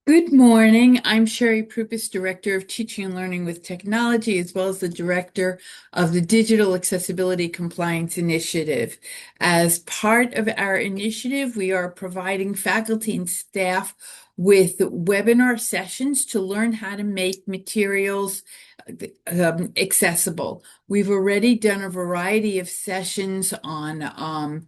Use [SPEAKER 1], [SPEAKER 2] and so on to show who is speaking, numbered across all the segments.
[SPEAKER 1] Good morning. I'm Sherry Prupis, Director of Teaching and Learning with Technology, as well as the Director of the Digital Accessibility Compliance Initiative. As part of our initiative, we are providing faculty and staff with webinar sessions to learn how to make materials accessible. We've already done a variety of sessions on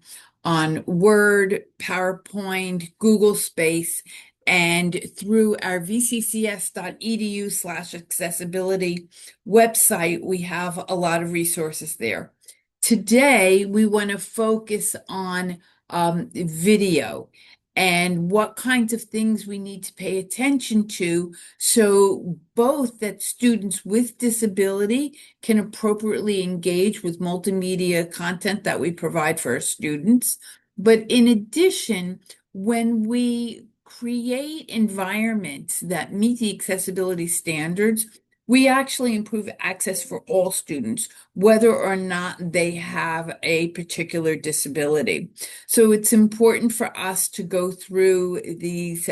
[SPEAKER 1] Word, PowerPoint, Google Space, and through our vccs.edu/accessibility website, we have a lot of resources there. Today, we want to focus on video and what kinds of things we need to pay attention to so both that students with disability can appropriately engage with multimedia content that we provide for our students. But in addition, when we create environments that meet the accessibility standards, we actually improve access for all students, whether or not they have a particular disability. So it's important for us to go through these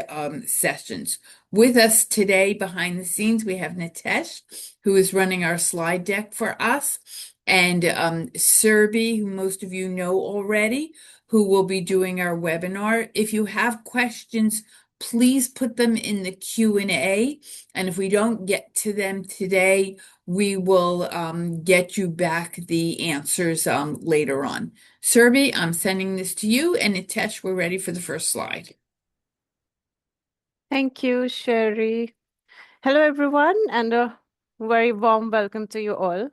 [SPEAKER 1] sessions. With us today behind the scenes, we have Nitesh, who is running our slide deck for us, and Serbi, who most of you know already, who will be doing our webinar. If you have questions, please put them in the Q&A, and if we don't get to them today, we will get you back the answers later on. Serbi, I'm sending this to you, and Nitesh, we're ready for the first slide.
[SPEAKER 2] Thank you, Sherry. Hello, everyone, and a very warm welcome to you all.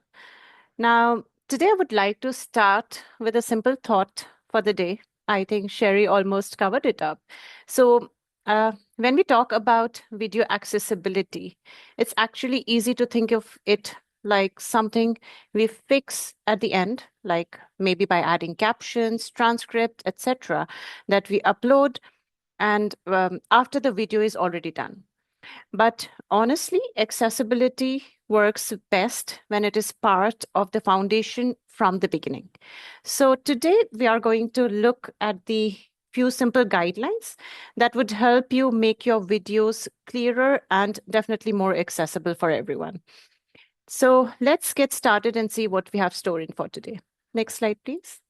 [SPEAKER 2] Now, today I would like to start with a simple thought for the day. I think Sherry almost covered it up. So, when we talk about video accessibility, it's actually easy to think of it like something we fix at the end, like maybe by adding captions, transcript, etc., that we upload and after the video is already done. But honestly, accessibility works best when it is part of the foundation from the beginning. So today we are going to look at the few simple guidelines that would help you make your videos clearer and definitely more accessible for everyone. So let's get started and see what we have stored in for today. Next slide, please.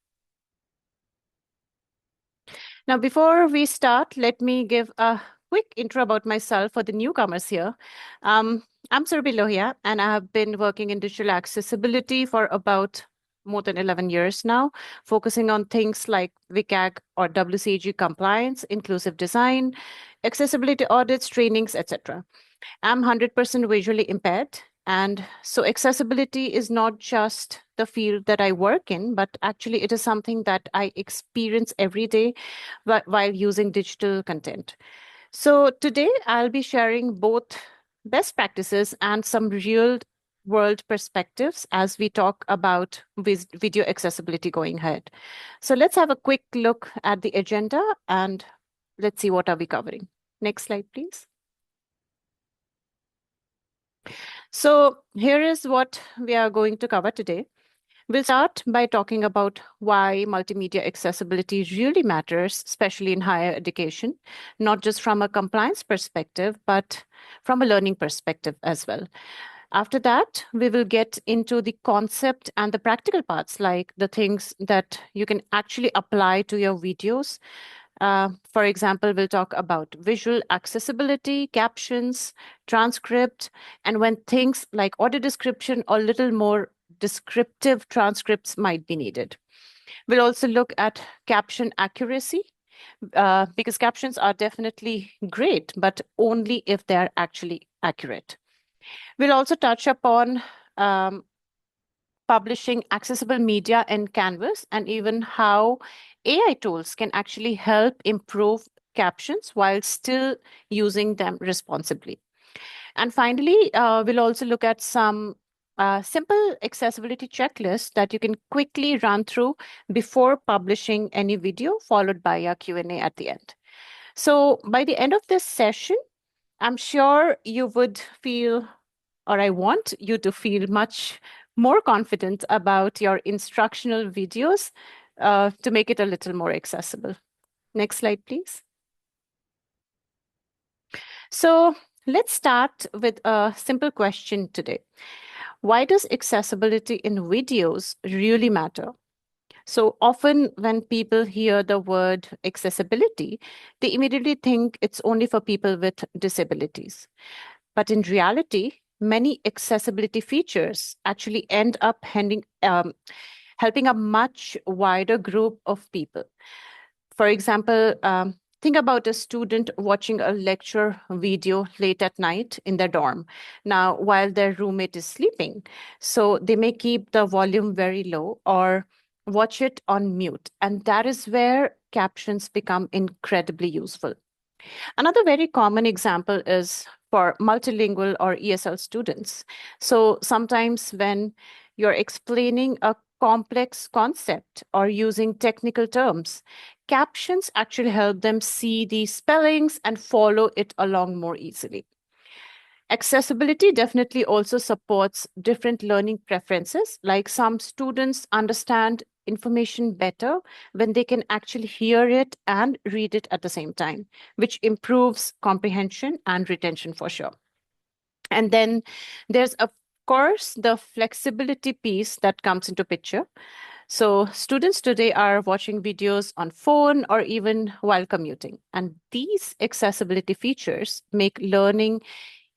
[SPEAKER 2] Now, before we start, let me give a quick intro about myself for the newcomers here. I'm Surbi Lohia, and I have been working in digital accessibility for about more than 11 years now, focusing on things like WCAG or WCAG compliance, inclusive design, accessibility audits, trainings, etc. I'm 100% visually impaired. And so accessibility is not just the field that I work in, but actually it is something that I experience every day while using digital content. So today I'll be sharing both best practices and some real world perspectives as we talk about video accessibility going ahead. So let's have a quick look at the agenda and let's see what are we covering. Next slide, please. So here is what we are going to cover today. We'll start by talking about why multimedia accessibility really matters, especially in higher education, not just from a compliance perspective, but from a learning perspective as well. After that, we will get into the concept and the practical parts, like the things that you can actually apply to your videos. For example, we'll talk about visual accessibility, captions, transcript, and when things like audio description or little more descriptive transcripts might be needed. We'll also look at caption accuracy, because captions are definitely great, but only if they're actually accurate. We'll also touch upon publishing accessible media in Canvas and even how AI tools can actually help improve captions while still using them responsibly. And finally, we'll also look at some simple accessibility checklists that you can quickly run through before publishing any video, followed by a Q&A at the end. So by the end of this session, I'm sure you would feel, or I want you to feel much more confident about your instructional videos to make it a little more accessible. Next slide, please. So let's start with a simple question today. Why does accessibility in videos really matter? So often, when people hear the word accessibility, they immediately think it's only for people with disabilities. But in reality, many accessibility features actually end up helping a much wider group of people. For example, think about a student watching a lecture video late at night in their dorm. Now, while their roommate is sleeping, so they may keep the volume very low or watch it on mute. And that is where captions become incredibly useful. Another very common example is for multilingual or ESL students. So sometimes when you're explaining a complex concept or using technical terms, captions actually help them see the spellings and follow it along more easily. Accessibility definitely also supports different learning preferences. Like some students understand information better when they can actually hear it and read it at the same time, which improves comprehension and retention for sure. And then there's, of course, the flexibility piece that comes into picture. So students today are watching videos on phone or even while commuting. And these accessibility features make learning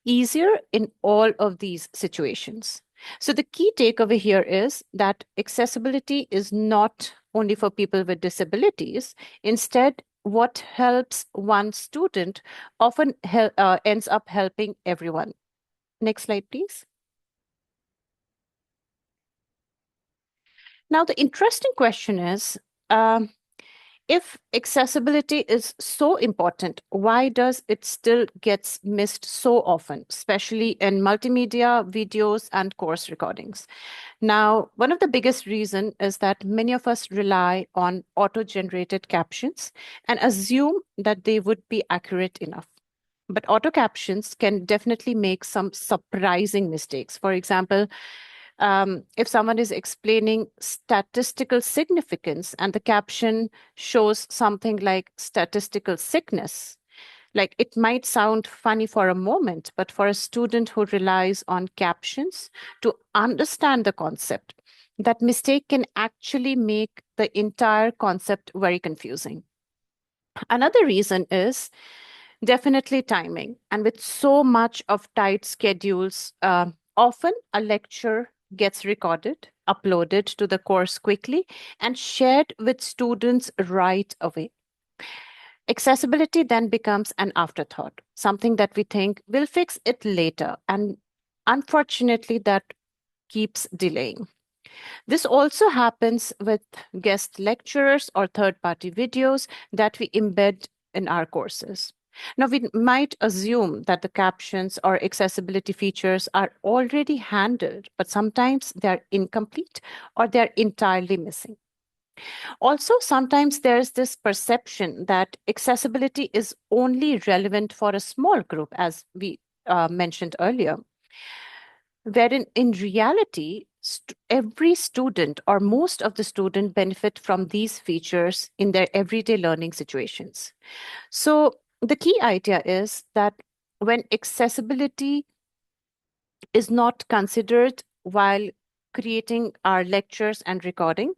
[SPEAKER 2] easier in all of these situations. So, the key takeaway here is that accessibility is not only for people with disabilities. Instead, what helps one student often ends up helping everyone. Next slide, please. Now, the interesting question is if accessibility is so important, why does it still gets missed so often, especially in multimedia, videos, and course recordings? Now, one of the biggest reason is that many of us rely on auto-generated captions and assume that they would be accurate enough. But auto captions can definitely make some surprising mistakes. For example, if someone is explaining statistical significance and the caption shows something like statistical sickness, like it might sound funny for a moment, but for a student who relies on captions to understand the concept, that mistake can actually make the entire concept very confusing. Another reason is definitely timing. And with so much of tight schedules, often a lecture gets recorded, uploaded to the course quickly, and shared with students right away. Accessibility then becomes an afterthought, something that we think we'll fix it later. And unfortunately, that keeps delaying. This also happens with guest lecturers or third party videos that we embed in our courses. Now, we might assume that the captions or accessibility features are already handled, but sometimes they're incomplete or they're entirely missing. Also, sometimes there's this perception that accessibility is only relevant for a small group, as we mentioned earlier, wherein in reality, every student or most of the student benefit from these features in their everyday learning situations. So the key idea is that when accessibility is not considered while creating our lectures and recording,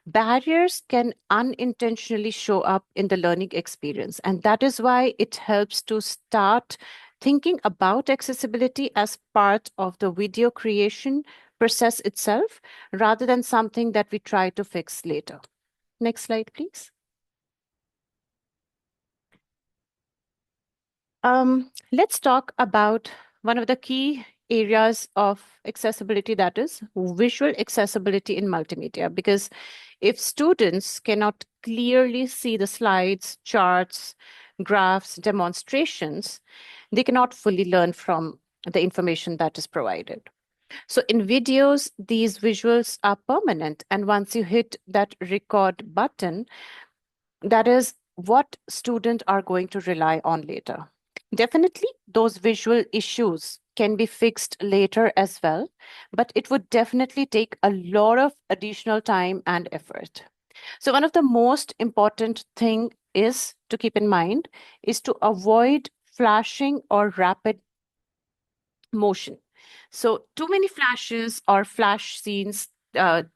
[SPEAKER 2] barriers can unintentionally show up in the learning experience. And that is why it helps to start thinking about accessibility as part of the video creation process itself, rather than something that we try to fix later. Next slide, please. Let's talk about one of the key areas of accessibility, that is visual accessibility in multimedia. Because if students cannot clearly see the slides, charts, graphs, demonstrations, they cannot fully learn from the information that is provided. So in videos, these visuals are permanent. And once you hit that record button, that is what students are going to rely on later. Definitely, those visual issues can be fixed later as well, but it would definitely take a lot of additional time and effort. So one of the most important thing is to keep in mind is to avoid flashing or rapid motion. So, too many flashes or flash scenes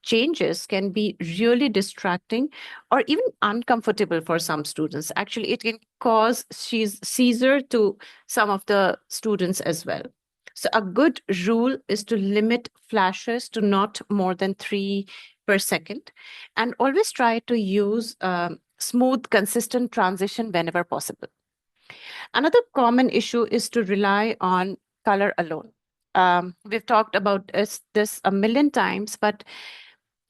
[SPEAKER 2] changes can be really distracting or even uncomfortable for some students. Actually, it can cause seizure to some of the students as well. So, a good rule is to limit flashes to not more than 3 per second, and always try to use smooth, consistent transition whenever possible. Another common issue is to rely on color alone. We've talked about this a million times, but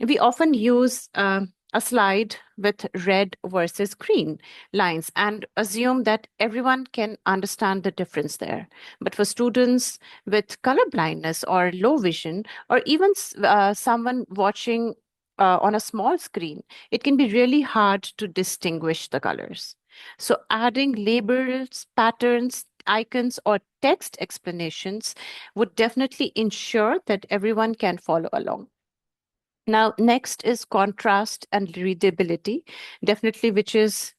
[SPEAKER 2] we often use a slide with red versus green lines and assume that everyone can understand the difference there. But for students with color blindness or low vision, or even someone watching on a small screen, it can be really hard to distinguish the colors. So, adding labels, patterns, icons, or text explanations would definitely ensure that everyone can follow along. Now, next is contrast and readability, definitely, which is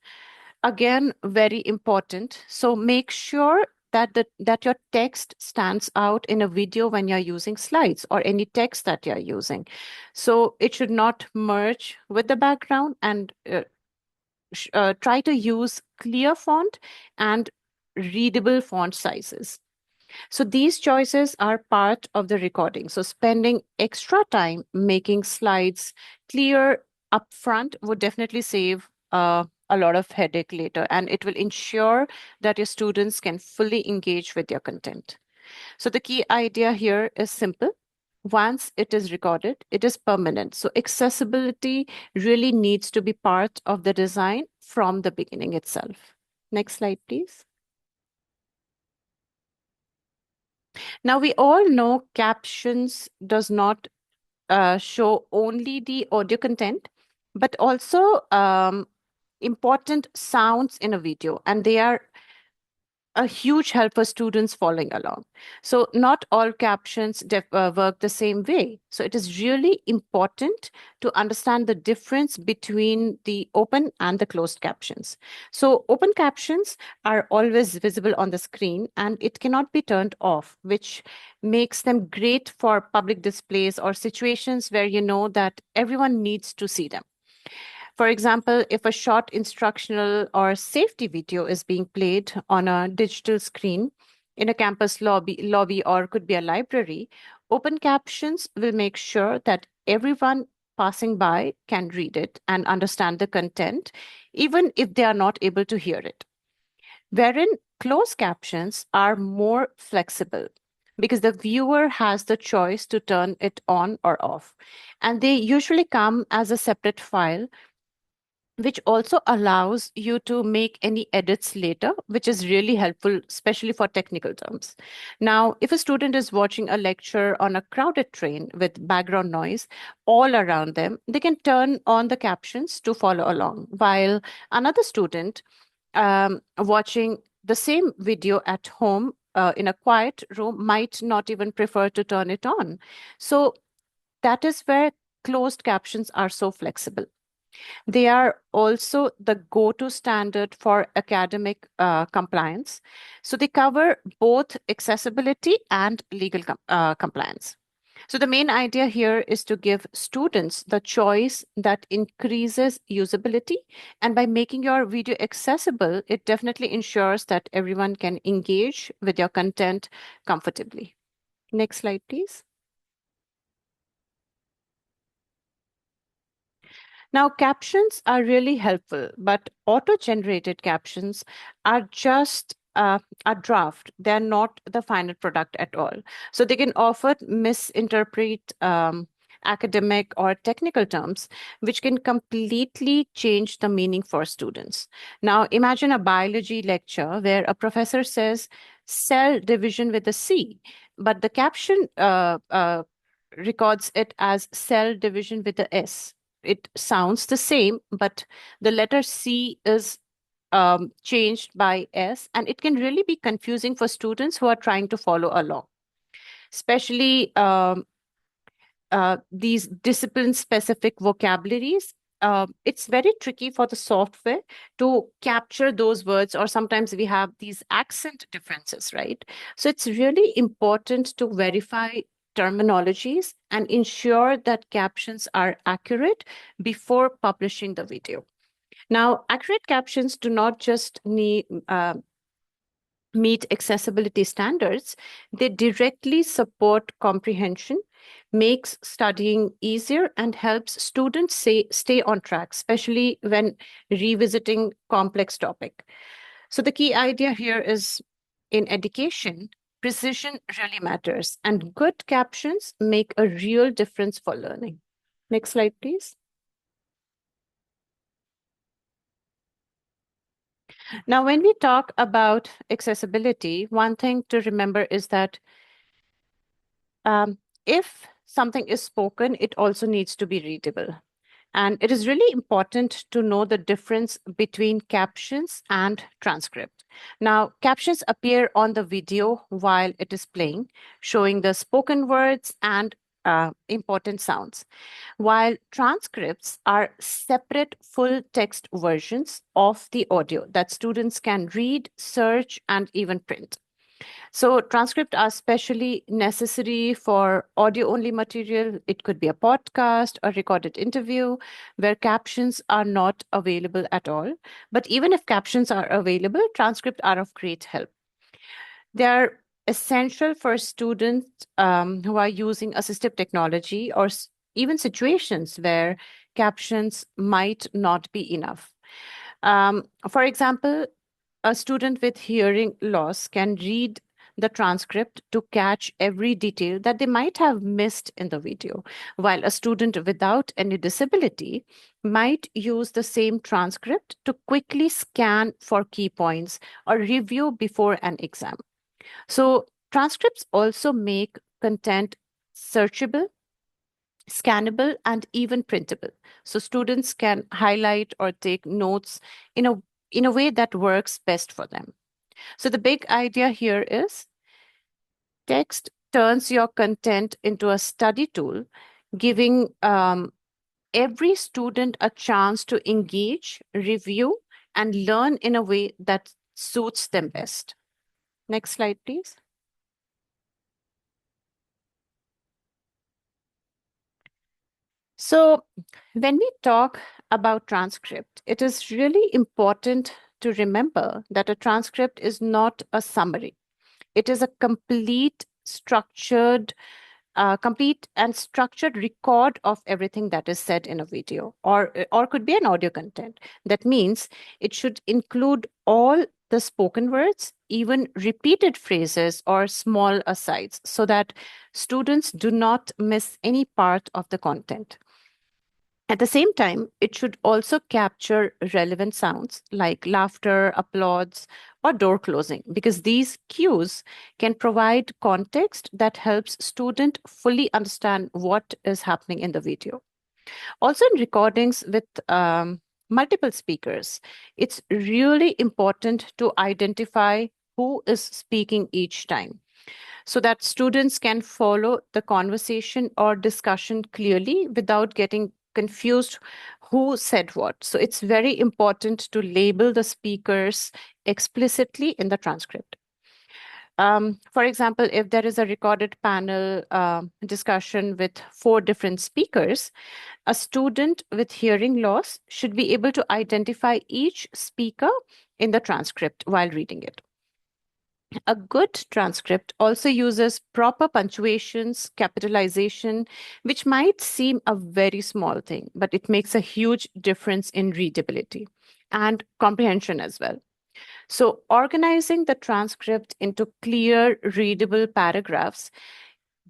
[SPEAKER 2] again very important. So make sure that your text stands out in a video when you're using slides or any text that you're using. So it should not merge with the background, and try to use clear font and readable font sizes. So these choices are part of the recording. So spending extra time making slides clear upfront would definitely save a lot of headache later, and it will ensure that your students can fully engage with your content. So the key idea here is simple. Once it is recorded, it is permanent. So accessibility really needs to be part of the design from the beginning itself. Next slide, please. Now, we all know captions does not show only the audio content, but also important sounds in a video, and they are a huge help for students following along. So, not all captions work the same way. So, it is really important to understand the difference between the open and the closed captions. So, open captions are always visible on the screen and it cannot be turned off, which makes them great for public displays or situations where you know that everyone needs to see them. For example, if a short instructional or safety video is being played on a digital screen in a campus lobby or could be a library, open captions will make sure that everyone passing by can read it and understand the content, even if they are not able to hear it. Wherein closed captions are more flexible because the viewer has the choice to turn it on or off. And they usually come as a separate file, which also allows you to make any edits later, which is really helpful, especially for technical terms. Now, if a student is watching a lecture on a crowded train with background noise all around them, they can turn on the captions to follow along, while another student watching the same video at home in a quiet room might not even prefer to turn it on. So that is where closed captions are so flexible. They are also the go-to standard for academic compliance. So they cover both accessibility and legal compliance. So the main idea here is to give students the choice that increases usability. And by making your video accessible, it definitely ensures that everyone can engage with your content comfortably. Next slide, please. Now, captions are really helpful, but auto-generated captions are just a draft. They're not the final product at all. So they can often misinterpret academic or technical terms, which can completely change the meaning for students. Now, imagine a biology lecture where a professor says cell division with a C, but the caption records it as cell division with a S. It sounds the same, but the letter C is changed by S, and it can really be confusing for students who are trying to follow along, especially these discipline specific vocabularies. it's very tricky for the software to capture those words, or sometimes we have these accent differences, right? So it's really important to verify terminologies and ensure that captions are accurate before publishing the video. Now, accurate captions do not just meet accessibility standards, they directly support comprehension, makes studying easier, and helps students stay on track, especially when revisiting complex topic. So the key idea here is in education, precision really matters, and good captions make a real difference for learning. Next slide, please. Now, when we talk about accessibility, one thing to remember is that if something is spoken, it also needs to be readable. And it is really important to know the difference between captions and transcript. Now, captions appear on the video while it is playing, showing the spoken words and important sounds, while transcripts are separate full text versions of the audio that students can read, search, and even print. So transcript are especially necessary for audio only material. It could be a podcast, a recorded interview where captions are not available at all. But even if captions are available, transcript are of great help. They are essential for students who are using assistive technology or even situations where captions might not be enough. For example, a student with hearing loss can read the transcript to catch every detail that they might have missed in the video, while a student without any disability might use the same transcript to quickly scan for key points or review before an exam. So, transcripts also make content searchable, scannable, and even printable. So students can highlight or take notes in a way that works best for them. So the big idea here is text turns your content into a study tool, giving every student a chance to engage, review, and learn in a way that suits them best. Next slide, please. So, when we talk about transcript, it is really important to remember that a transcript is not a summary. It is a complete and structured record of everything that is said in a video, or could be an audio content. That means it should include all the spoken words, even repeated phrases or small asides, so that students do not miss any part of the content. At the same time, it should also capture relevant sounds like laughter, applause, or door closing, because these cues can provide context that helps student fully understand what is happening in the video. Also, in recordings with multiple speakers, it's really important to identify who is speaking each time so that students can follow the conversation or discussion clearly without getting confused who said what. So it's very important to label the speakers explicitly in the transcript. For example, if there is a recorded panel discussion with 4 different speakers, a student with hearing loss should be able to identify each speaker in the transcript while reading it. A good transcript also uses proper punctuations, capitalization, which might seem a very small thing, but it makes a huge difference in readability and comprehension as well. So, organizing the transcript into clear, readable paragraphs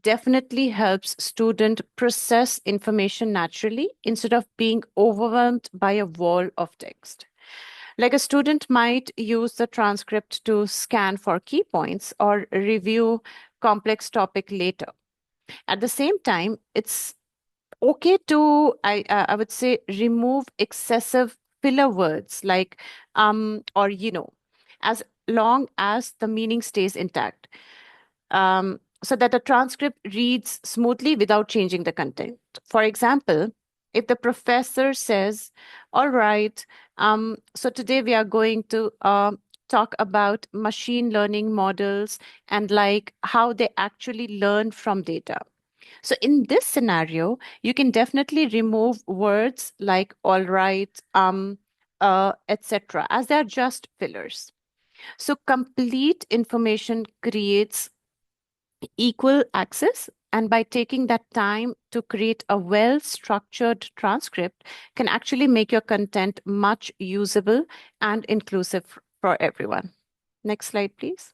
[SPEAKER 2] definitely helps student process information naturally instead of being overwhelmed by a wall of text. Like a student might use the transcript to scan for key points or review complex topic later. At the same time, it's okay to, I would say, remove excessive filler words like or as long as the meaning stays intact. So that the transcript reads smoothly without changing the content. For example, if the professor says, all right, so today we are going to talk about machine learning models and like how they actually learn from data. So in this scenario, you can definitely remove words like all right, etc., as they're just fillers. So complete information creates equal access. And by taking that time to create a well-structured transcript can actually make your content much usable and inclusive for everyone. Next slide, please.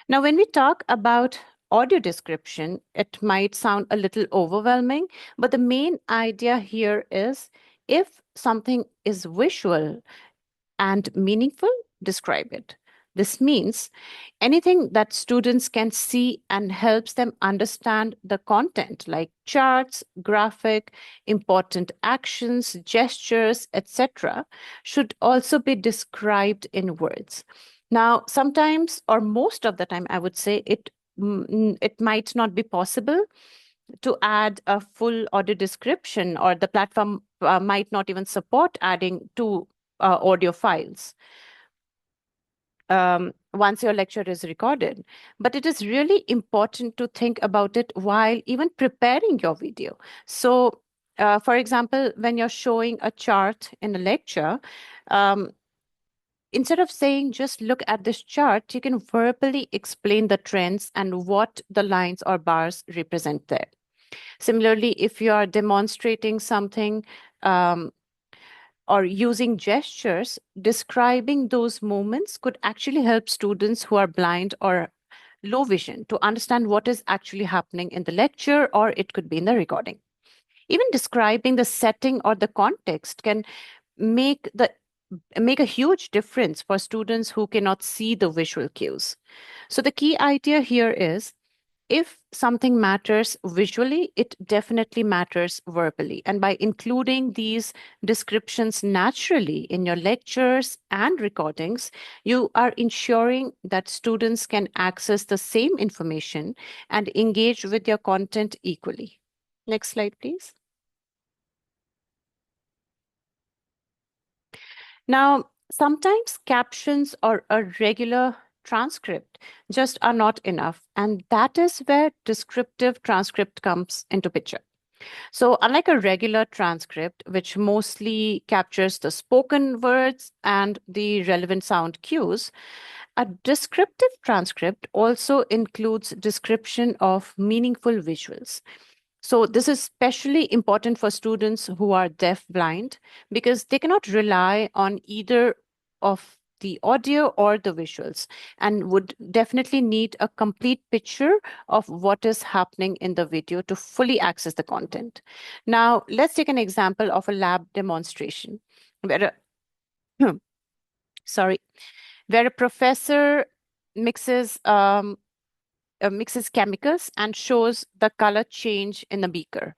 [SPEAKER 2] Now, when we talk about audio description, it might sound a little overwhelming, but the main idea here is if something is visual and meaningful, describe it. This means anything that students can see and helps them understand the content, like charts, graphic, important actions, gestures, etc., should also be described in words. Now, sometimes or most of the time, I would say it might not be possible to add a full audio description, or the platform might not even support adding two audio files once your lecture is recorded. But it is really important to think about it while even preparing your video. So, for example, when you're showing a chart in a lecture, um, instead of saying just look at this chart, you can verbally explain the trends and what the lines or bars represent there. Similarly, if you are demonstrating something, or using gestures, describing those moments could actually help students who are blind or low vision to understand what is actually happening in the lecture, or it could be in the recording. Even describing the setting or the context can make the make a huge difference for students who cannot see the visual cues. So the key idea here is if something matters visually, it definitely matters verbally. And by including these descriptions naturally in your lectures and recordings, you are ensuring that students can access the same information and engage with your content equally. Next slide, please. Now, sometimes captions or a regular transcript just are not enough, and that is where descriptive transcript comes into picture. So, unlike a regular transcript, which mostly captures the spoken words and the relevant sound cues, a descriptive transcript also includes description of meaningful visuals. So, this is especially important for students who are deaf blind because they cannot rely on either of the audio or the visuals and would definitely need a complete picture of what is happening in the video to fully access the content. Now, let's take an example of a lab demonstration where a, sorry, where a professor mixes mixes chemicals and shows the color change in the beaker.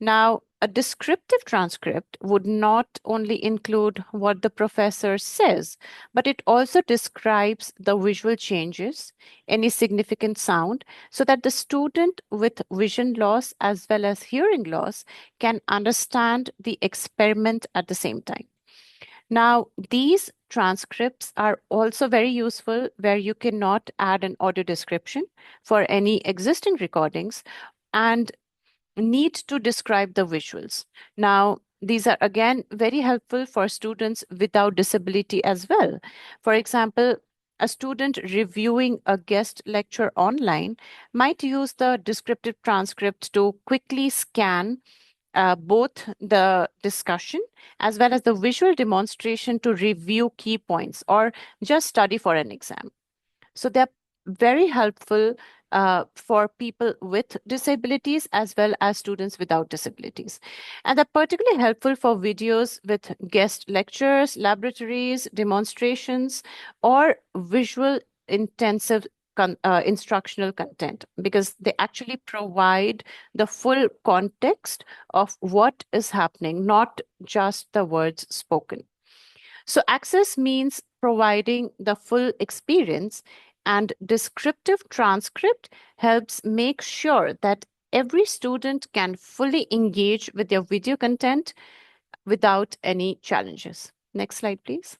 [SPEAKER 2] Now, a descriptive transcript would not only include what the professor says, but it also describes the visual changes, any significant sound, so that the student with vision loss as well as hearing loss can understand the experiment at the same time. Now, these transcripts are also very useful where you cannot add an audio description for any existing recordings and need to describe the visuals. Now, these are again very helpful for students without disability as well. For example, a student reviewing a guest lecture online might use the descriptive transcript to quickly scan both the discussion as well as the visual demonstration to review key points or just study for an exam. So they're very helpful for people with disabilities as well as students without disabilities. And they're particularly helpful for videos with guest lectures, laboratories, demonstrations, or visual intensive instructional content because they actually provide the full context of what is happening, not just the words spoken. So, access means providing the full experience, and descriptive transcript helps make sure that every student can fully engage with your video content without any challenges. Next slide, please.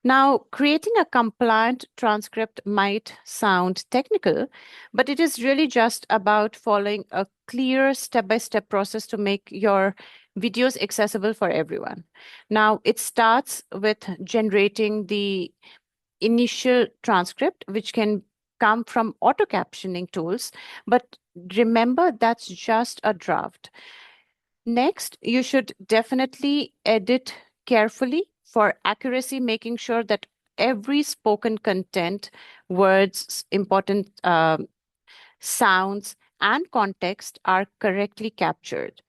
[SPEAKER 2] Now, creating a compliant transcript might sound technical, but it is really just about following a clear step-by-step process to make your videos accessible for everyone. Now, it starts with generating the initial transcript, which can come from auto captioning tools, but remember that's just a draft. Next, you should definitely edit carefully for accuracy, making sure that every spoken content, words, important sounds, and context are correctly captured.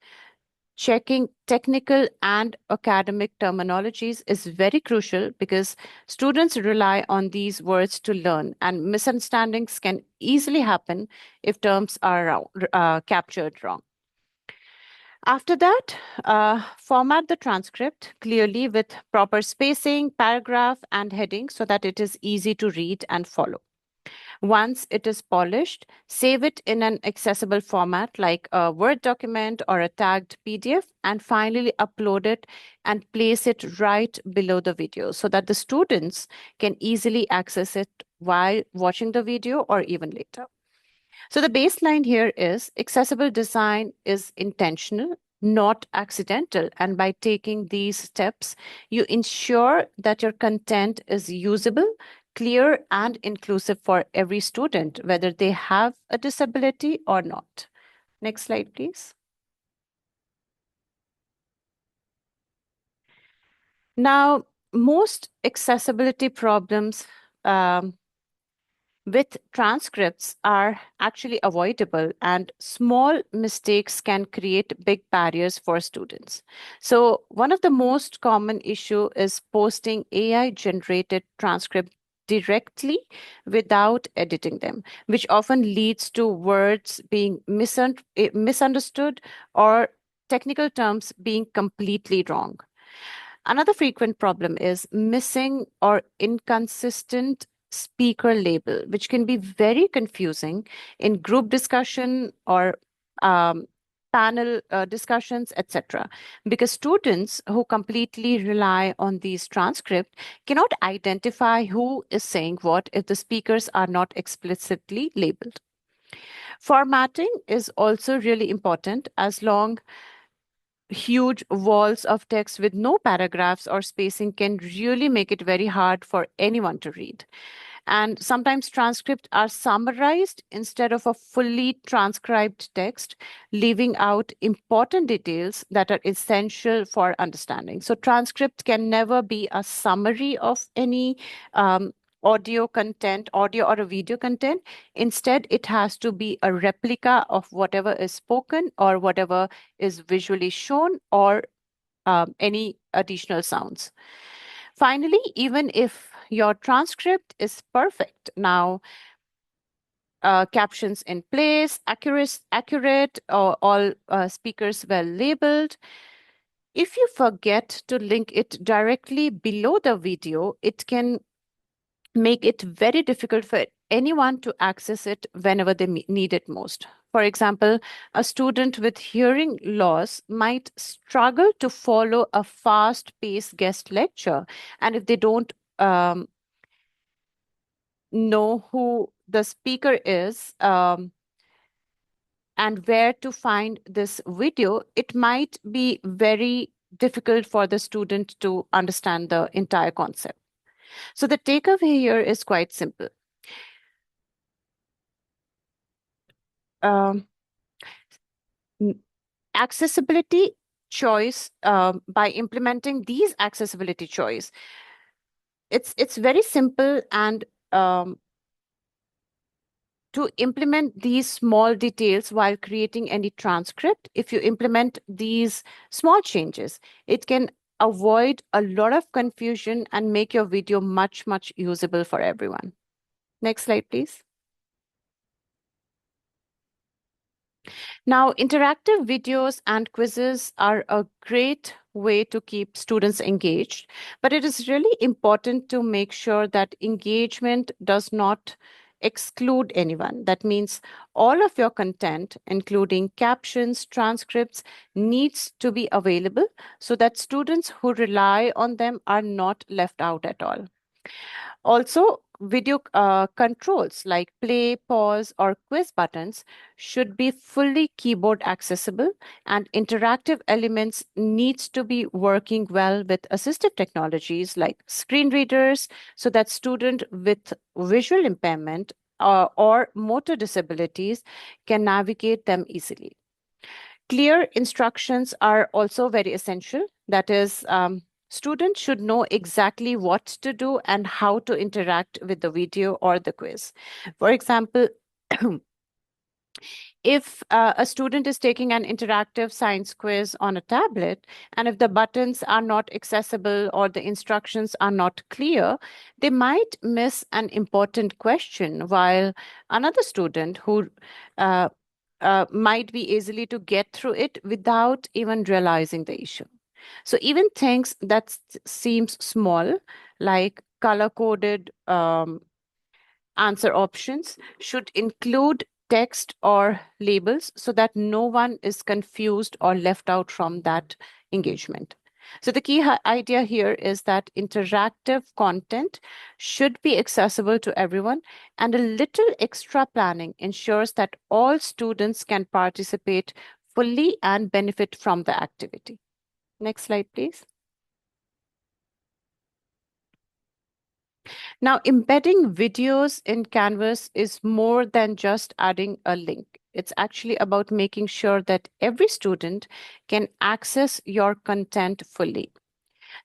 [SPEAKER 2] Checking technical and academic terminologies is very crucial because students rely on these words to learn, and misunderstandings can easily happen if terms are captured wrong. After that, format the transcript clearly with proper spacing, paragraph, and heading so that it is easy to read and follow. Once it is polished, save it in an accessible format like a Word document or a tagged PDF, and finally upload it and place it right below the video so that the students can easily access it while watching the video or even later. So the baseline here is accessible design is intentional, not accidental. And by taking these steps, you ensure that your content is usable, clear, and inclusive for every student, whether they have a disability or not. Next slide, please. Now, most accessibility problems with transcripts are actually avoidable, and small mistakes can create big barriers for students. So one of the most common issue is posting AI generated transcript directly without editing them, which often leads to words being misunderstood or technical terms being completely wrong. Another frequent problem is missing or inconsistent speaker label, which can be very confusing in group discussion or panel discussions, etc. Because students who completely rely on these transcripts cannot identify who is saying what if the speakers are not explicitly labeled. Formatting is also really important as long huge walls of text with no paragraphs or spacing can really make it very hard for anyone to read. And sometimes transcripts are summarized instead of a fully transcribed text, leaving out important details that are essential for understanding. So, transcript can never be a summary of any audio content, audio or a video content. Instead, it has to be a replica of whatever is spoken or whatever is visually shown or any additional sounds. Finally, even if your transcript is perfect, now captions in place, accurate, or all speakers well labeled. If you forget to link it directly below the video, it can make it very difficult for anyone to access it whenever they need it most. For example, a student with hearing loss might struggle to follow a fast paced guest lecture. And if they don't know who the speaker is and where to find this video, it might be very difficult for the student to understand the entire concept. So the takeaway here is quite simple. Um, accessibility choice by implementing these accessibility choice, it's very simple, and to implement these small details while creating any transcript, if you implement these small changes, it can avoid a lot of confusion and make your video much usable for everyone. Next slide, please. Now, interactive videos and quizzes are a great way to keep students engaged, but it is really important to make sure that engagement does not exclude anyone. That means all of your content, including captions, transcripts, needs to be available so that students who rely on them are not left out at all. Also, video controls like play, pause, or quiz buttons should be fully keyboard accessible, and interactive elements needs to be working well with assistive technologies like screen readers so that student with visual impairment or motor disabilities can navigate them easily. Clear instructions are also very essential. That is, students should know exactly what to do and how to interact with the video or the quiz. For example, if a student is taking an interactive science quiz on a tablet, and if the buttons are not accessible or the instructions are not clear, they might miss an important question, while another student who uh, might be easily to get through it without even realizing the issue. So even things that seems small, like color-coded answer options, should include text or labels so that no one is confused or left out from that engagement. So the key idea here is that interactive content should be accessible to everyone, and a little extra planning ensures that all students can participate fully and benefit from the activity. Next slide, please. Now, embedding videos in Canvas is more than just adding a link. It's actually about making sure that every student can access your content fully.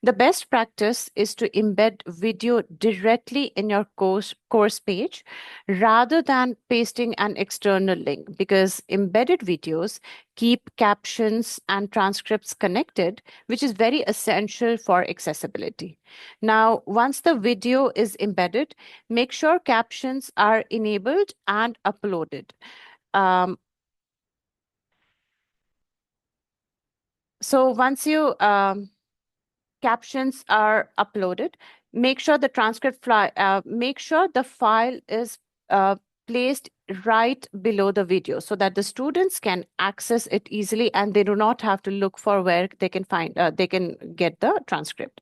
[SPEAKER 2] The best practice is to embed video directly in your course page rather than pasting an external link, because embedded videos keep captions and transcripts connected, which is very essential for accessibility. Now, once the video is embedded, make sure captions are enabled and uploaded. Um, so once you captions are uploaded, make sure the file is uh, placed right below the video so that the students can access it easily and they do not have to look for where they can get the transcript.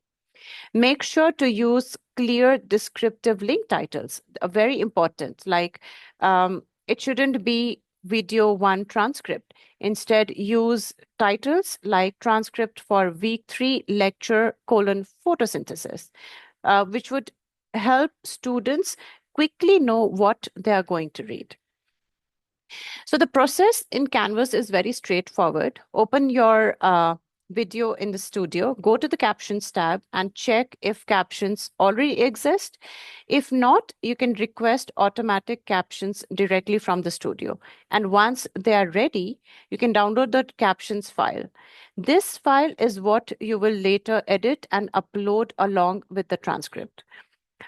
[SPEAKER 2] Make sure to use clear descriptive link titles, very important. Like it shouldn't be video one transcript. Instead, use titles like transcript for week 3 lecture colon photosynthesis, which would help students quickly know what they are going to read. So the process in Canvas is very straightforward. Open your video in the studio, go to the captions tab and check if captions already exist. If not, you can request automatic captions directly from the studio. And once they are ready, you can download the captions file. This file is what you will later edit and upload along with the transcript.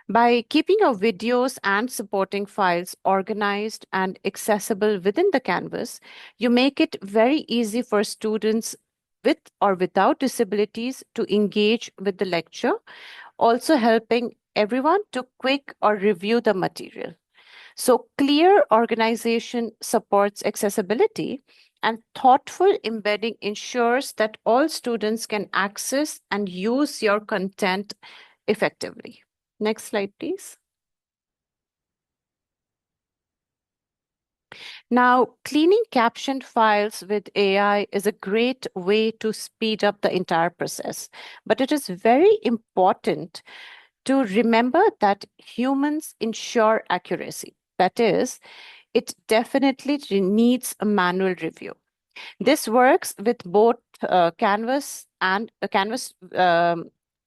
[SPEAKER 2] By keeping your videos and supporting files organized and accessible within the Canvas, you make it very easy for students with or without disabilities to engage with the lecture, also helping everyone to quick or review the material. So clear organization supports accessibility, and thoughtful embedding ensures that all students can access and use your content effectively. Next slide, please. Now, cleaning captioned files with AI is a great way to speed up the entire process, but it is very important to remember that humans ensure accuracy. That is, it definitely needs a manual review. This works with both Canvas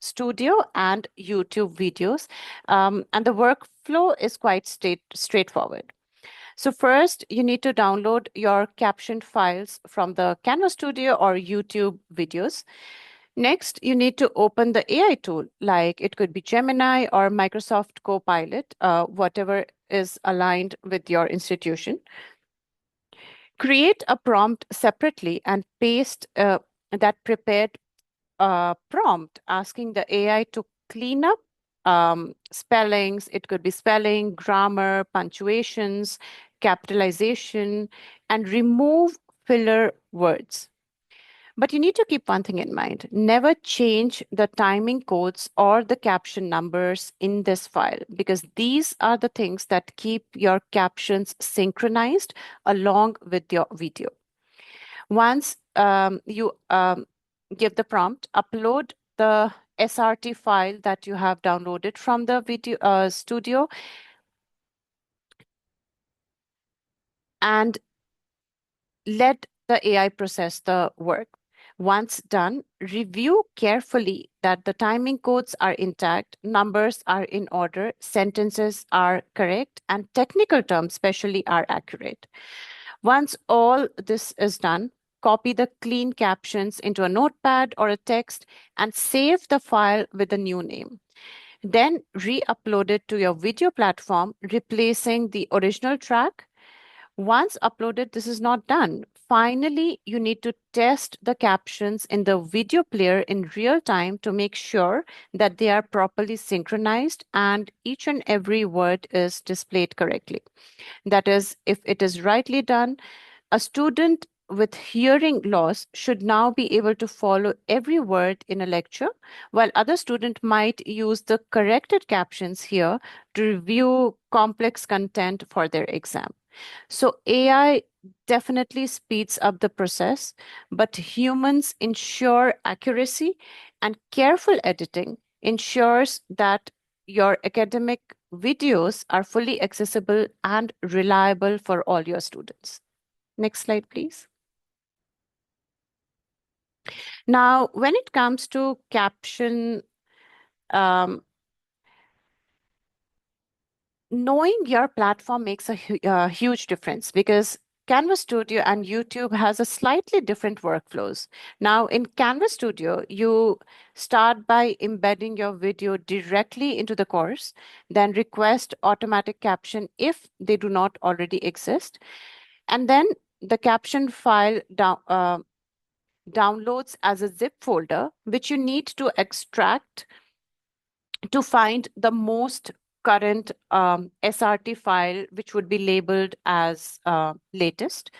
[SPEAKER 2] Studio and YouTube videos, and the workflow is quite straightforward. So first, you need to download your captioned files from the Canvas Studio or YouTube videos. Next, you need to open the AI tool, like it could be Gemini or Microsoft Copilot, whatever is aligned with your institution. Create a prompt separately and paste that prepared prompt asking the AI to clean up spellings. It could be spelling, grammar, punctuations, capitalization, and remove filler words. But you need to keep one thing in mind. Never change the timing codes or the caption numbers in this file, because these are the things that keep your captions synchronized along with your video. Once you give the prompt, upload the SRT file that you have downloaded from the video studio, and let the AI process the work. Once done, review carefully that the timing codes are intact, numbers are in order, sentences are correct, and technical terms, especially, are accurate. Once all this is done, copy the clean captions into a notepad or a text and save the file with a new name. Then re-upload it to your video platform, replacing the original track. Once uploaded, this is not done. Finally, you need to test the captions in the video player in real time to make sure that they are properly synchronized and each and every word is displayed correctly. That is, if it is rightly done, a student with hearing loss should now be able to follow every word in a lecture, while other student might use the corrected captions here to review complex content for their exam. So AI definitely speeds up the process, but humans ensure accuracy, and careful editing ensures that your academic videos are fully accessible and reliable for all your students. Next slide, please. Now, when it comes to caption, um, knowing your platform makes a huge difference, because Canvas Studio and YouTube has a slightly different workflows. Now, in Canvas Studio, you start by embedding your video directly into the course, then request automatic caption if they do not already exist. And then the caption file downloads as a zip folder, which you need to extract to find the most current SRT file, which would be labeled as latest.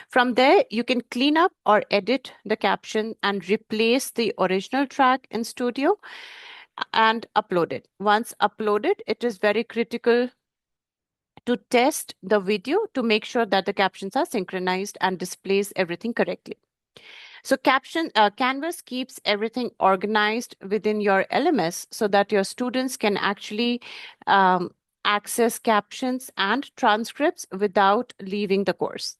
[SPEAKER 2] From there, you can clean up or edit the caption and replace the original track in Studio and upload it. Once uploaded, it is very critical to test the video to make sure that the captions are synchronized and displays everything correctly. So Canvas keeps everything organized within your LMS so that your students can actually access captions and transcripts without leaving the course.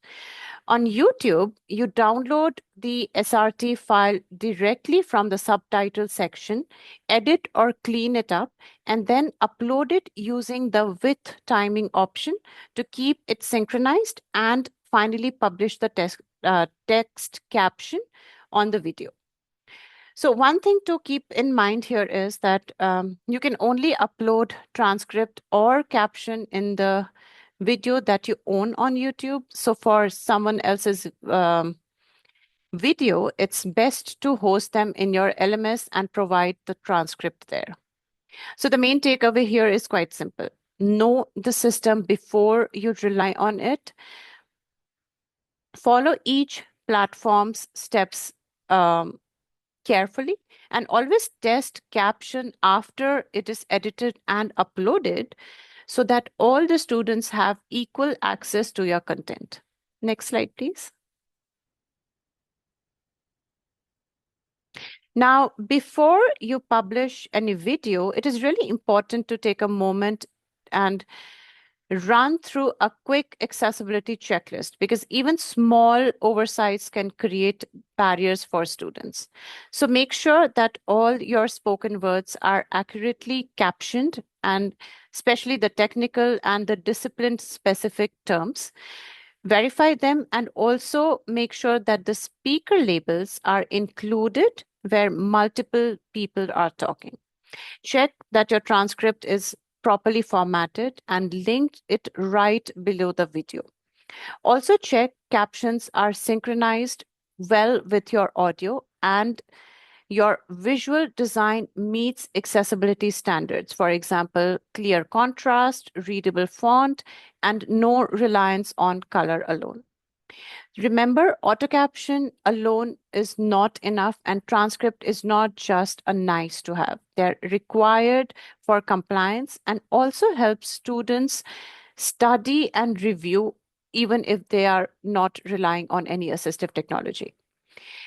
[SPEAKER 2] On YouTube, you download the SRT file directly from the subtitle section, edit or clean it up, and then upload it using the with timing option to keep it synchronized, and finally publish the text caption on the video. So one thing to keep in mind here is that you can only upload transcript or caption in the video that you own on YouTube. So for someone else's video, it's best to host them in your LMS and provide the transcript there. So the main takeaway here is quite simple. Know the system before you rely on it. Follow each platform's steps carefully, and always test caption after it is edited and uploaded so that all the students have equal access to your content. Next slide, please. Now, before you publish any video, it is really important to take a moment and run through a quick accessibility checklist, because even small oversights can create barriers for students. So make sure that all your spoken words are accurately captioned, and especially the technical and the discipline specific terms. Verify them, and also make sure that the speaker labels are included where multiple people are talking. Check that your transcript is properly formatted and linked it right below the video. Also check captions are synchronized well with your audio, and your visual design meets accessibility standards. For example, clear contrast, readable font, and no reliance on color alone. Remember, auto caption alone is not enough, and transcript is not just a nice to have. They're required for compliance and also help students study and review, even if they are not relying on any assistive technology.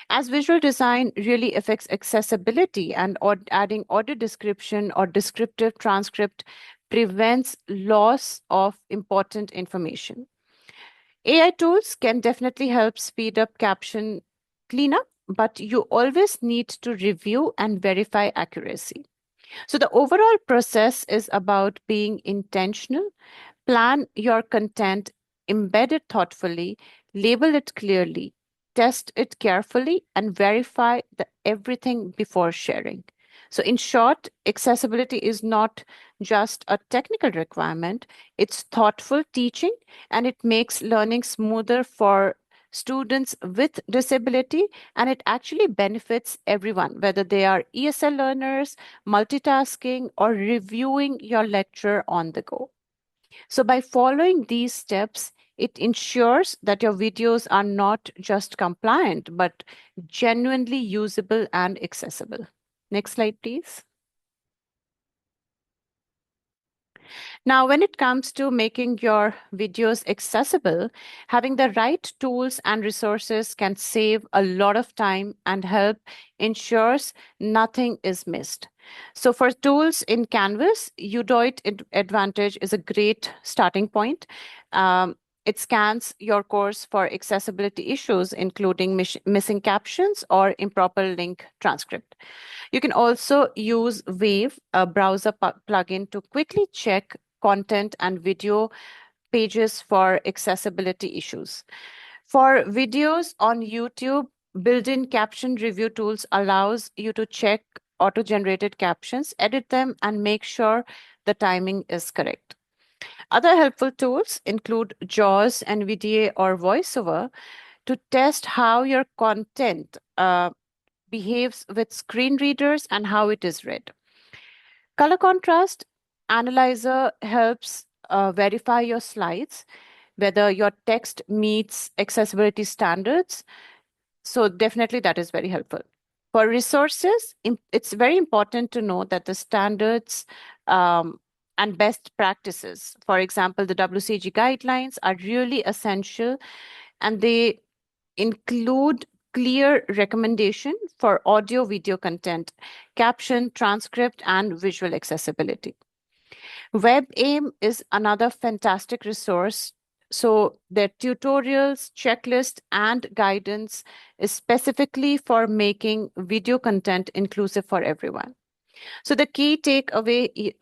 [SPEAKER 2] As visual design really affects accessibility, and adding audio description or descriptive transcript prevents loss of important information. AI tools can definitely help speed up caption cleanup, but you always need to review and verify accuracy. So, the overall process is about being intentional. Plan your content, embed it thoughtfully, label it clearly, test it carefully, and verify everything before sharing. So, in short, accessibility is not just a technical requirement, it's thoughtful teaching, and it makes learning smoother for students with disability, and it actually benefits everyone, whether they are ESL learners, multitasking, or reviewing your lecture on the go. So, by following these steps, it ensures that your videos are not just compliant, but genuinely usable and accessible. Next slide, please. Now, when it comes to making your videos accessible, having the right tools and resources can save a lot of time and help ensures nothing is missed. So for tools in Canvas, Udoi Advantage is a great starting point. It scans your course for accessibility issues, including missing captions or improper link transcript. You can also use Wave, a browser plugin, to quickly check content and video pages for accessibility issues. For videos on YouTube, built-in caption review tools allows you to check auto-generated captions, edit them, and make sure the timing is correct. Other helpful tools include JAWS, NVDA, or VoiceOver to test how your content behaves with screen readers and how it is read. Color contrast analyzer helps verify your slides, whether your text meets accessibility standards. So definitely that is very helpful. For resources, it's very important to know that the standards and best practices, for example, the WCG guidelines are really essential, and they include clear recommendation for audio video content, caption, transcript, and visual accessibility. WebAIM is another fantastic resource. So their tutorials, checklist, and guidance is specifically for making video content inclusive for everyone. So the key takeaway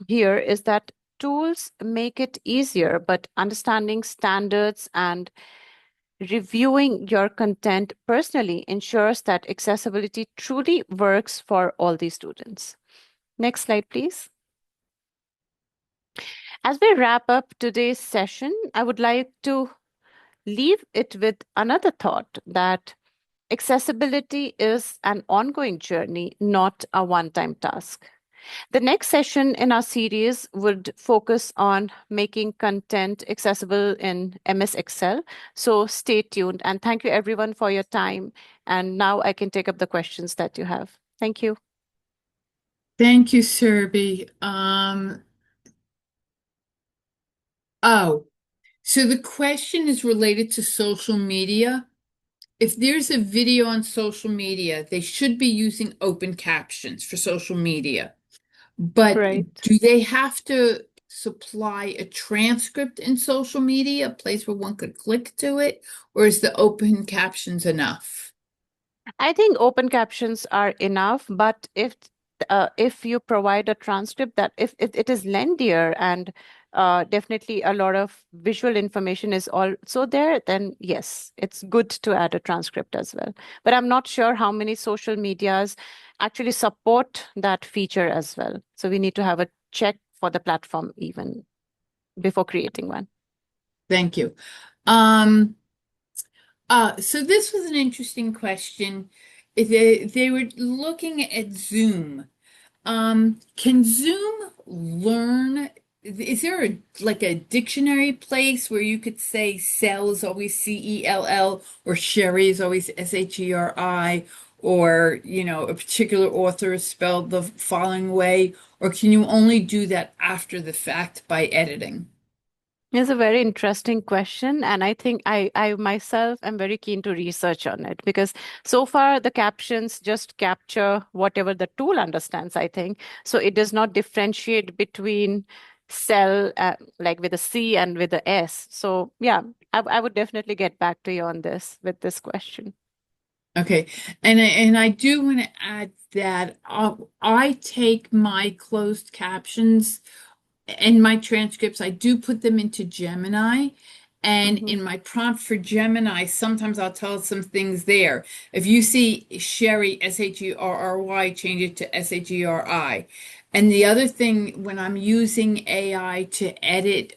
[SPEAKER 2] here is that tools make it easier, but understanding standards and reviewing your content personally ensures that accessibility truly works for all these students. Next slide, please. As we wrap up today's session, I would like to leave it with another thought that accessibility is an ongoing journey, not a one time task. The next session in our series would focus on making content accessible in MS Excel. So stay tuned, and thank you everyone for your time. And now I can take up the questions that you have. Thank you.
[SPEAKER 1] Thank you, Serby. Oh, so the question is related to social media. If there's a video on social media, they should be using open captions for social media. But
[SPEAKER 2] Right.
[SPEAKER 1] do they have to supply a transcript in social media, a place where one could click to it, or is the open captions enough?
[SPEAKER 2] I think open captions are enough, but if you provide a transcript that if it is lengthier and definitely a lot of visual information is also there, then yes, it's good to add a transcript as well. But I'm not sure how many social medias actually support that feature as well. So we need to have a check for the platform even before creating one.
[SPEAKER 1] Thank you. So this was an interesting question. they were looking at Zoom. Can Zoom learn? Is there like a dictionary place where you could say Cell is always Cell or Sherry is always Sheri, or a particular author is spelled the following way, or can you only do that after the fact by editing?
[SPEAKER 2] It's a very interesting question, and I think I myself am very keen to research on it because so far the captions just capture whatever the tool understands, I think. So it does not differentiate between cell, like with a C and with a S. So yeah, I would definitely get back to you on this with this question.
[SPEAKER 1] Okay, and I do want to add that I take my closed captions in my transcripts, I do put them into Gemini. And
[SPEAKER 2] Hmm.
[SPEAKER 1] in my prompt for Gemini, sometimes I'll tell some things there. If you see Sherry, Sherry, change it to Sheri. And the other thing, when I'm using AI to edit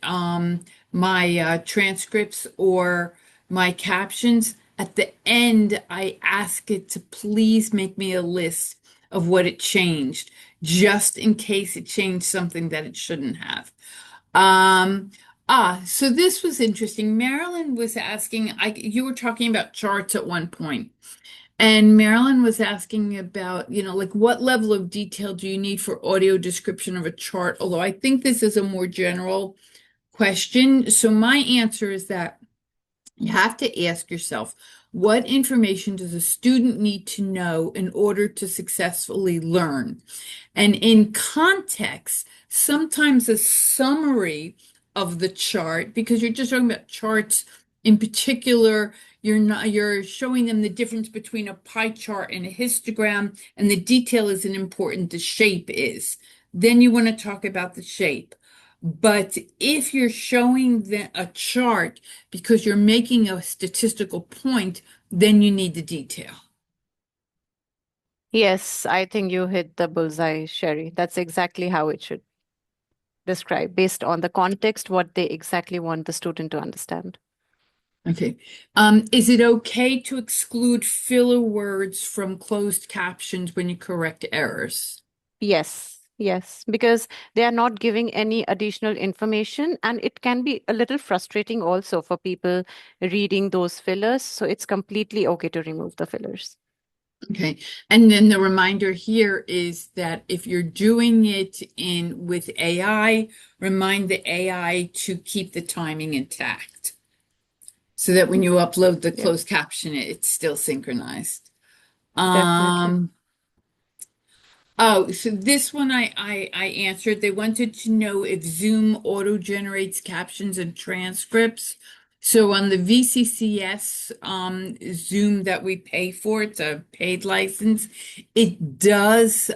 [SPEAKER 1] my transcripts or my captions, at the end, I ask it to please make me a list of what it changed, just in case it changed something that it shouldn't have. Um, so this was interesting. Marilyn was asking, you were talking about charts at one point, and Marilyn was asking about, like what level of detail do you need for audio description of a chart? Although I think this is a more general question. So my answer is that you have to ask yourself, what information does a student need to know in order to successfully learn? And in context, sometimes a summary of the chart, because you're just talking about charts in particular, you're showing them the difference between a pie chart and a histogram, and the detail isn't important, the shape is. Then you want to talk about the shape. But if you're showing a chart because you're making a statistical point, then you need the detail.
[SPEAKER 2] Yes, I think you hit the bullseye, Sherry. That's exactly how it should describe based on the context, what they exactly want the student to understand.
[SPEAKER 1] Okay. Is it okay to exclude filler words from closed captions when you correct errors?
[SPEAKER 2] Yes, yes, because they are not giving any additional information, and it can be a little frustrating also for people reading those fillers. So it's completely okay to remove the fillers.
[SPEAKER 1] Okay. And then the reminder here is that if you're doing it in with AI, remind the AI to keep the timing intact so that when you upload the
[SPEAKER 2] Yeah,
[SPEAKER 1] closed caption, it's still synchronized.
[SPEAKER 2] definitely.
[SPEAKER 1] Um, Oh, so this one I answered. They wanted to know if Zoom auto generates captions and transcripts. So on the VCCS Zoom that we pay for, it's a paid license. It does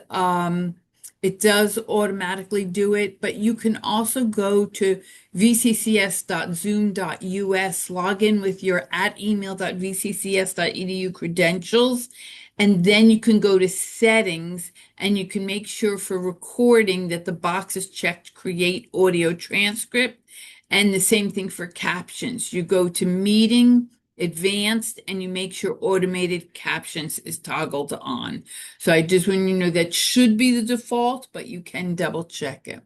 [SPEAKER 1] automatically do it, but you can also go to vccs.zoom.us, log in with your at email.vccs.edu credentials, and then you can go to settings and you can make sure for recording that the box is checked create audio transcript. And the same thing for captions. You go to meeting, advanced, and you make sure automated captions is toggled on. So I just want you to know that should be the default, but you can double check it.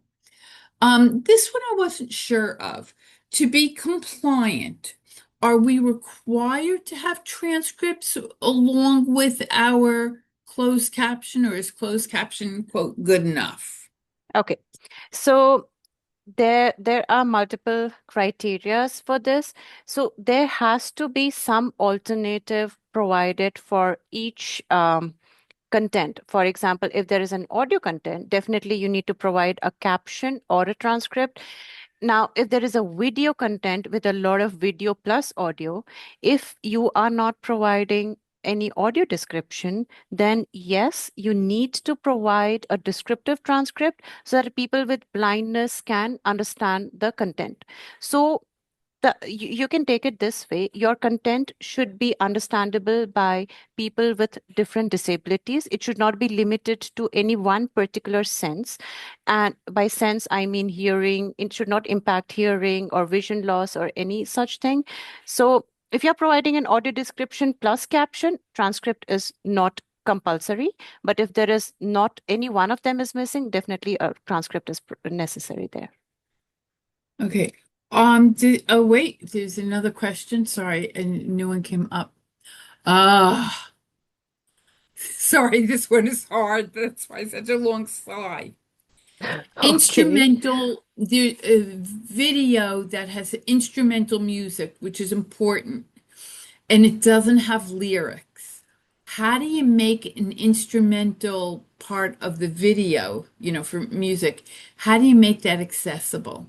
[SPEAKER 1] This one I wasn't sure of. To be compliant, are we required to have transcripts along with our closed caption, or is closed caption, quote, good enough?
[SPEAKER 2] Okay. So there are multiple criterias for this. So there has to be some alternative provided for each content. For example, if there is an audio content, definitely you need to provide a caption or a transcript. Now, if there is a video content with a lot of video plus audio, if you are not providing any audio description, then yes, you need to provide a descriptive transcript so that people with blindness can understand the content. So you can take it this way. Your content should be understandable by people with different disabilities. It should not be limited to any one particular sense. And by sense, I mean hearing. It should not impact hearing or vision loss or any such thing. So if you're providing an audio description plus caption, transcript is not compulsory. But if there is not any one of them is missing, definitely a transcript is necessary there.
[SPEAKER 1] Okay. Wait, there's another question. Sorry, a new one came up. Ah, sorry, this one is hard. That's why such a long sigh.
[SPEAKER 2] Okay.
[SPEAKER 1] Video that has instrumental music, which is important, and it doesn't have lyrics. How do you make an instrumental part of the video, for music? How do you make that accessible?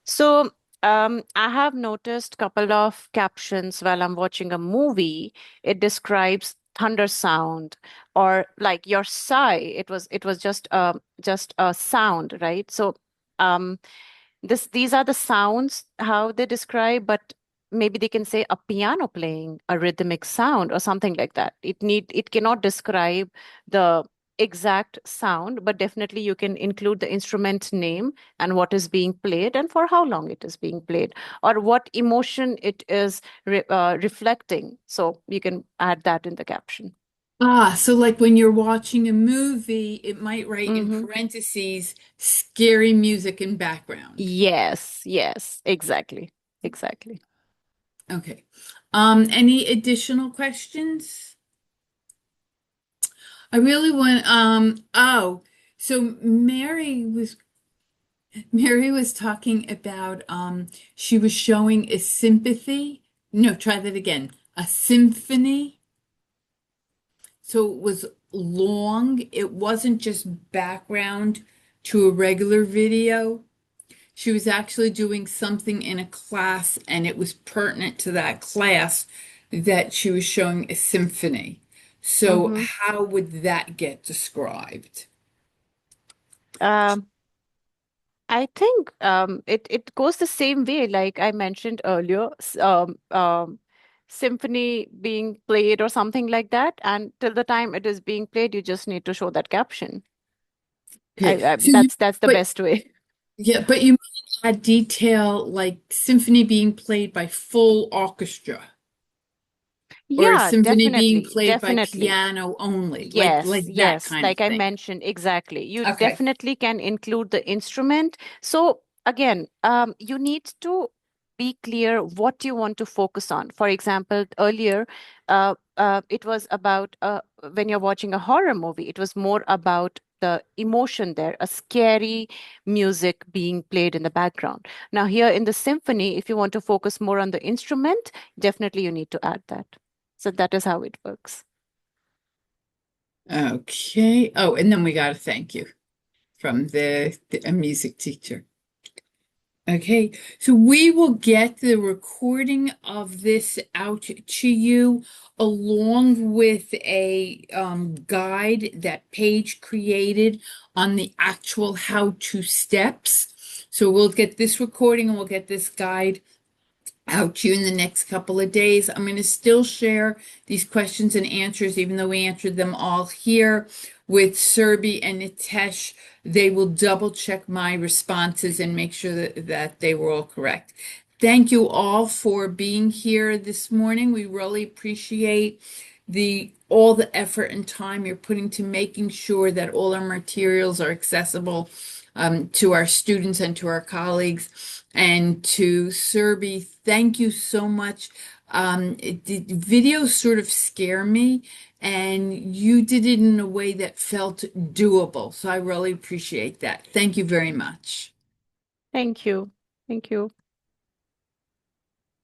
[SPEAKER 2] So I have noticed couple of captions while I'm watching a movie. It describes thunder sound or like your sigh. It was just a sound, right? So um, these are the sounds how they describe, but maybe they can say a piano playing a rhythmic sound or something like that. It cannot describe the exact sound, but definitely you can include the instrument name and what is being played and for how long it is being played or what emotion it is reflecting. So you can add that in the caption.
[SPEAKER 1] Ah, so like when you're watching a movie, it might write in
[SPEAKER 2] Hmm.
[SPEAKER 1] parentheses, scary music in background.
[SPEAKER 2] Yes, yes, exactly, exactly.
[SPEAKER 1] Okay. Any additional questions? I really want, so Mary was talking about, she was showing a sympathy. No, try that again. A symphony. So it was long. It wasn't just background to a regular video. She was actually doing something in a class, and it was pertinent to that class that she was showing a symphony. So,
[SPEAKER 2] Mm-hmm.
[SPEAKER 1] how would that get described?
[SPEAKER 2] I think it goes the same way, like I mentioned earlier, symphony being played or something like that. And till the time it is being played, you just need to show that caption.
[SPEAKER 1] Okay, so
[SPEAKER 2] That's the
[SPEAKER 1] but
[SPEAKER 2] best way.
[SPEAKER 1] yeah, but you might add detail like symphony being played by full orchestra, or a
[SPEAKER 2] Yeah,
[SPEAKER 1] symphony being
[SPEAKER 2] definitely,
[SPEAKER 1] played by
[SPEAKER 2] definitely.
[SPEAKER 1] piano only,
[SPEAKER 2] Yes,
[SPEAKER 1] like that
[SPEAKER 2] yes,
[SPEAKER 1] kind of
[SPEAKER 2] like I
[SPEAKER 1] thing.
[SPEAKER 2] mentioned, exactly. You
[SPEAKER 1] Okay.
[SPEAKER 2] definitely can include the instrument. So again, you need to be clear what you want to focus on. For example, earlier, it was about when you're watching a horror movie, it was more about the emotion there, a scary music being played in the background. Now, here in the symphony, if you want to focus more on the instrument, definitely you need to add that. So that is how it works.
[SPEAKER 1] Okay. Oh, and then we got a thank you from a music teacher. Okay, so we will get the recording of this out to you along with a guide that Paige created on the actual how-to steps. So we'll get this recording and we'll get this guide out to you in the next couple of days. I'm going to still share these questions and answers, even though we answered them all here with Serbi and Nitesh. They will double check my responses and make sure that they were all correct. Thank you all for being here this morning. We really appreciate all the effort and time you're putting to making sure that all our materials are accessible to our students and to our colleagues. And to Serbi, thank you so much. The videos sort of scare me, and you did it in a way that felt doable. So I really appreciate that. Thank you very much.
[SPEAKER 2] Thank you. Thank you.